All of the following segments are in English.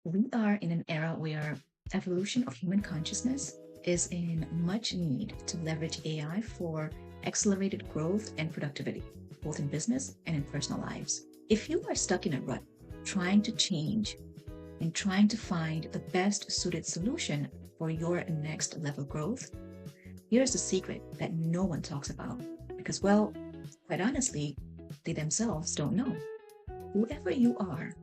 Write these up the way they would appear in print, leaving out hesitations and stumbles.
We are in an era where evolution of human consciousness is in much need to leverage AI for accelerated growth and productivity, both in business and in personal lives. If you are stuck in a rut, trying to change and trying to find the best suited solution for your next level growth, here's the secret that no one talks about because, well, quite honestly, they themselves don't know. Whoever you are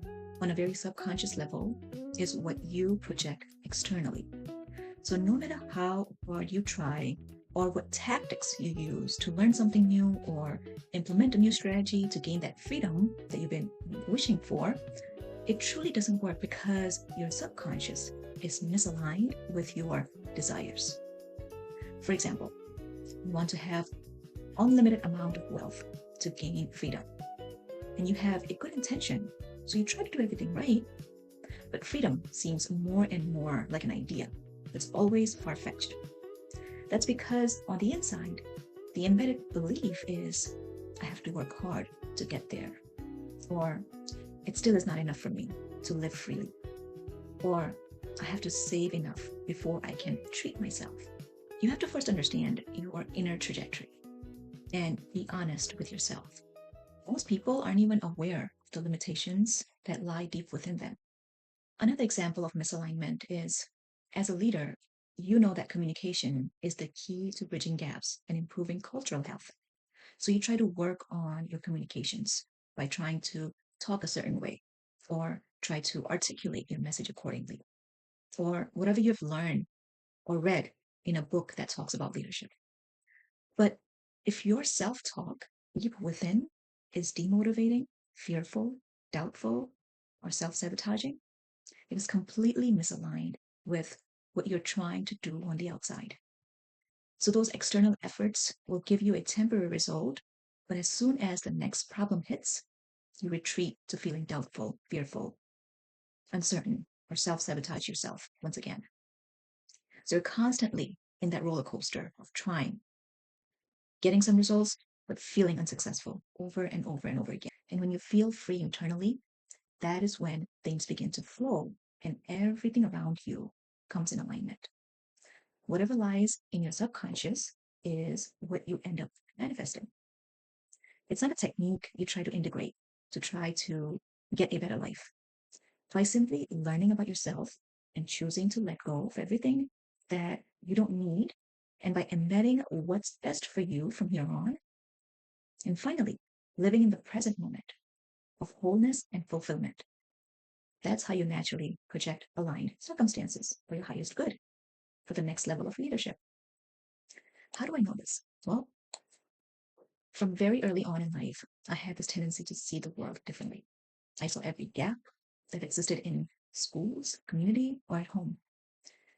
on a very subconscious level is what you project externally. So no matter how hard you try or what tactics you use to learn something new or implement a new strategy to gain that freedom that you've been wishing for, it truly doesn't work because your subconscious is misaligned with your desires. For example, you want to have unlimited amount of wealth to gain freedom. And you have a good intention, so you try to do everything right, but freedom seems more and more like an idea that's always far-fetched. That's because on the inside, the embedded belief is, I have to work hard to get there, or it still is not enough for me to live freely, or I have to save enough before I can treat myself. You have to first understand your inner trajectory and be honest with yourself. Most people aren't even aware of the limitations that lie deep within them. Another example of misalignment is, as a leader, you know that communication is the key to bridging gaps and improving cultural health. So you try to work on your communications by trying to talk a certain way, or try to articulate your message accordingly, or whatever you've learned or read in a book that talks about leadership. But if your self-talk deep within is demotivating, fearful, doubtful, or self-sabotaging, it is completely misaligned with what you're trying to do on the outside. So those external efforts will give you a temporary result, but as soon as the next problem hits, you retreat to feeling doubtful, fearful, uncertain, or self-sabotage yourself once again. So you're constantly in that roller coaster of trying, getting some results, but feeling unsuccessful over and over and over again. And when you feel free internally, that is when things begin to flow and everything around you comes in alignment. Whatever lies in your subconscious is what you end up manifesting. It's not a technique you try to integrate to try to get a better life. By simply learning about yourself and choosing to let go of everything that you don't need, and by embedding what's best for you from here on, and finally, living in the present moment of wholeness and fulfillment. That's how you naturally project aligned circumstances for your highest good, for the next level of leadership. How do I know this? Well, from very early on in life, I had this tendency to see the world differently. I saw every gap that existed in schools, community, or at home.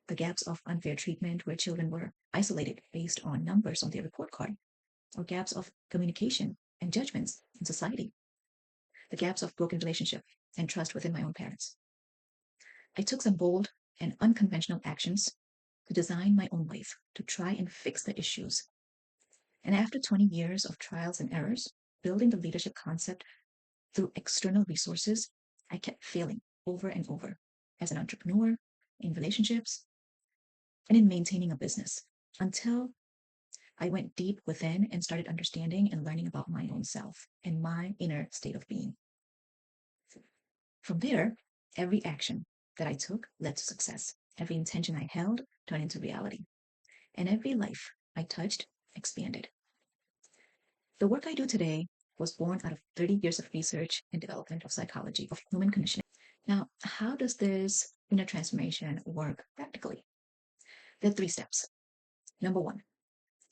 The gaps of unfair treatment where children were isolated based on numbers on their report card, or gaps of communication and judgments in society, the gaps of broken relationship and trust within my own parents. I took some bold and unconventional actions to design my own life to try and fix the issues. And after 20 years of trials and errors, building the leadership concept through external resources, I kept failing over and over as an entrepreneur, in relationships, and in maintaining a business until I went deep within and started understanding and learning about my own self and my inner state of being. From there, every action that I took led to success. Every intention I held turned into reality. And every life I touched expanded. The work I do today was born out of 30 years of research and development of psychology of human conditioning. Now, how does this inner transformation work practically? There are 3 steps. Number 1,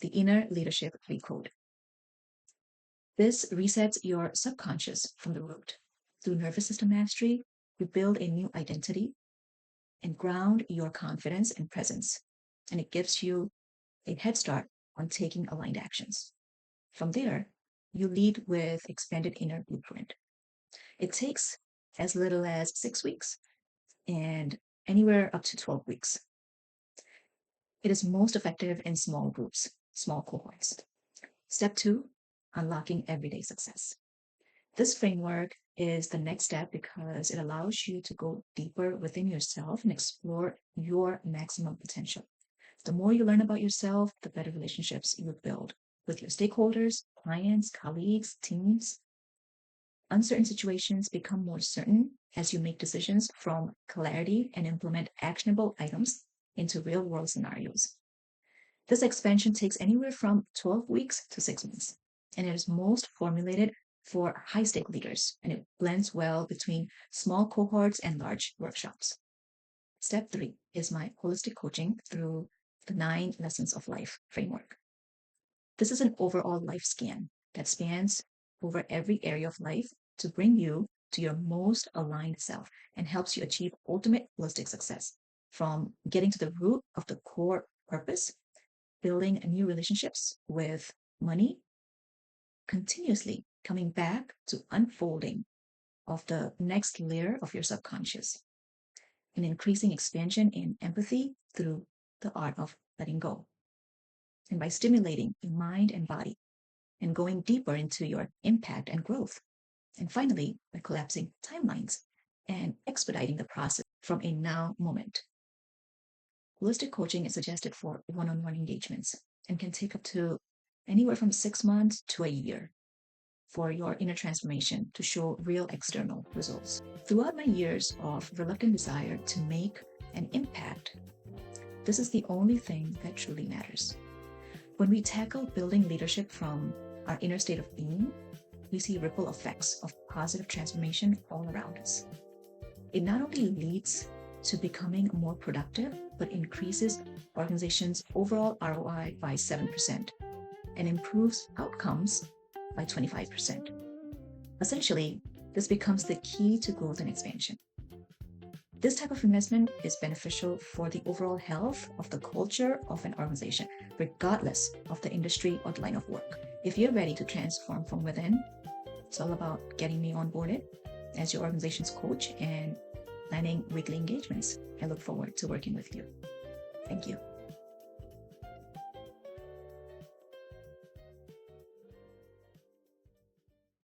the inner leadership recode. This resets your subconscious from the root. Through nervous system mastery, you build a new identity and ground your confidence and presence. And it gives you a head start on taking aligned actions. From there, you lead with expanded inner blueprint. It takes as little as 6 weeks and anywhere up to 12 weeks. It is most effective in small groups, small cohorts. Step 2, unlocking everyday success. This framework is the next step because it allows you to go deeper within yourself and explore your maximum potential. The more you learn about yourself, the better relationships you build with your stakeholders, clients, colleagues, teams. Uncertain situations become more certain as you make decisions from clarity and implement actionable items into real world scenarios. This expansion takes anywhere from 12 weeks to 6 months, and it is most formulated for high stake leaders, and it blends well between small cohorts and large workshops. Step 3 is my holistic coaching through the 9 lessons of life framework. This is an overall life scan that spans over every area of life to bring you to your most aligned self and helps you achieve ultimate holistic success, from getting to the root of the core purpose, building new relationships with money, continuously coming back to unfolding of the next layer of your subconscious, an increasing expansion in empathy through the art of letting go. And by stimulating your mind and body and going deeper into your impact and growth. And finally, by collapsing timelines and expediting the process from a now moment. Holistic coaching is suggested for one-on-one engagements and can take up to anywhere from 6 months to a year for your inner transformation to show real external results. Throughout my years of reluctant desire to make an impact, this is the only thing that truly matters. When we tackle building leadership from our inner state of being, we see ripple effects of positive transformation all around us. It not only leads to becoming more productive, but increases organizations' overall ROI by 7% and improves outcomes by 25%. Essentially, this becomes the key to growth and expansion. This type of investment is beneficial for the overall health of the culture of an organization, regardless of the industry or the line of work. If you're ready to transform from within, it's all about getting me onboarded as your organization's coach and planning weekly engagements. I look forward to working with you. Thank you.